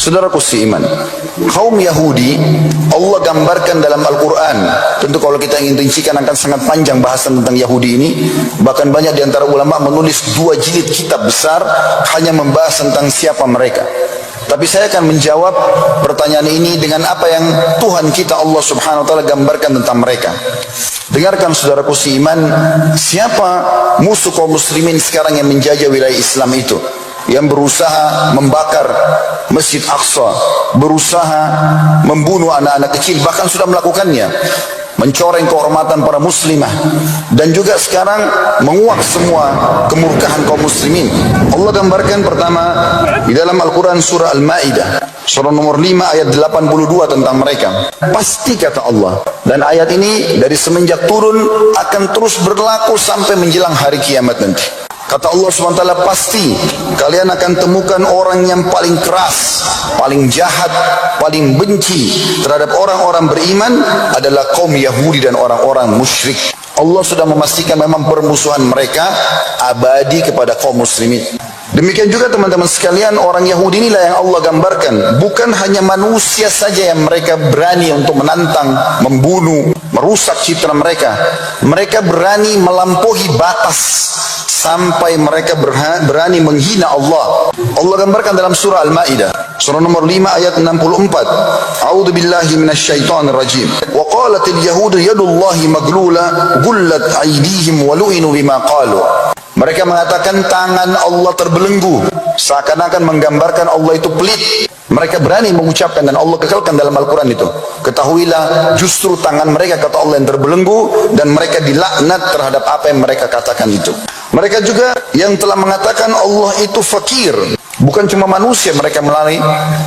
Saudaraku seiman, kaum Yahudi Allah gambarkan dalam Al-Quran. Tentu kalau kita ingin rincikan akan sangat panjang bahasan tentang Yahudi ini. Bahkan banyak di antara ulama menulis 2 jilid kitab besar hanya membahas tentang siapa mereka. Tapi saya akan menjawab pertanyaan ini dengan apa yang Tuhan kita Allah subhanahu wa ta'ala gambarkan tentang mereka. Dengarkan saudaraku seiman, siapa musuh kaum muslimin sekarang yang menjajah wilayah Islam itu, yang berusaha membakar Masjid Aqsa, berusaha membunuh anak-anak kecil, bahkan sudah melakukannya, mencoreng kehormatan para muslimah, dan juga sekarang menguak semua kemurkaan kaum muslimin. Allah gambarkan pertama di dalam Al-Quran surah Al-Ma'idah, surah nomor 5 ayat 82 tentang mereka. Pasti kata Allah, dan ayat ini dari semenjak turun akan terus berlaku sampai menjelang hari kiamat nanti. Kata Allah SWT, pasti kalian akan temukan orang yang paling keras, paling jahat, paling benci terhadap orang-orang beriman adalah kaum Yahudi dan orang-orang musyrik. Allah sudah memastikan memang permusuhan mereka abadi kepada kaum muslimin. Demikian juga teman-teman sekalian, orang Yahudi inilah yang Allah gambarkan. Bukan hanya manusia saja yang mereka berani untuk menantang, membunuh, merusak citra mereka. Mereka berani melampaui batas sampai mereka berani menghina Allah. Allah gambarkan dalam surah Al-Ma'idah, surah nomor 5 ayat 64. A'udzu billahi minasyaitonir rajim. Wa qalatil yahudu yadullahi maglula gullat aydihim wa lu'inu bima qalu. Mereka mengatakan tangan Allah terbelenggu, seakan-akan menggambarkan Allah itu pelit. Mereka berani mengucapkan, dan Allah kekalkan dalam Al-Quran itu. Ketahuilah justru tangan mereka, kata Allah, yang terbelenggu, dan mereka dilaknat terhadap apa yang mereka katakan itu. Mereka juga yang telah mengatakan Allah itu fakir. Bukan cuma manusia mereka melalui,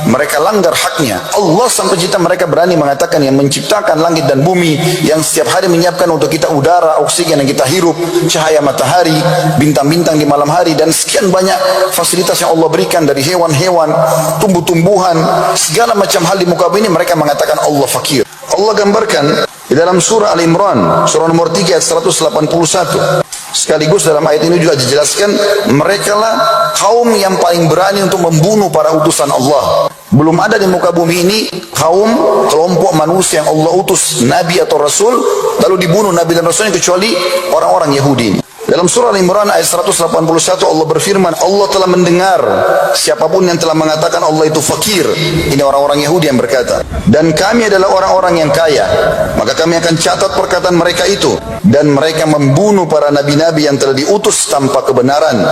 mereka langgar haknya. Allah sampai cita mereka berani mengatakan yang menciptakan langit dan bumi, yang setiap hari menyiapkan untuk kita udara, oksigen yang kita hirup, cahaya matahari, bintang-bintang di malam hari, dan sekian banyak fasilitas yang Allah berikan dari hewan-hewan, tumbuh-tumbuhan, segala macam hal di muka bumi ini, mereka mengatakan Allah fakir. Allah gambarkan di dalam surah Al-Imran, surah nomor 3 ayat 181. Sekaligus dalam ayat ini juga dijelaskan, mereka lah kaum yang paling berani untuk membunuh para utusan Allah. Belum ada di muka bumi ini kaum, kelompok manusia yang Allah utus nabi atau rasul lalu dibunuh nabi dan rasulnya, kecuali orang-orang Yahudi ini. Dalam surah Al-Imran ayat 181 Allah berfirman, Allah telah mendengar siapapun yang telah mengatakan Allah itu fakir. Ini orang-orang Yahudi yang berkata, dan kami adalah orang-orang yang kaya, maka kami akan catat perkataan mereka itu, dan mereka membunuh para nabi-nabi yang telah diutus tanpa kebenaran.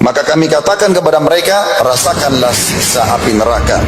Maka kami katakan kepada mereka, rasakanlah siksa api neraka.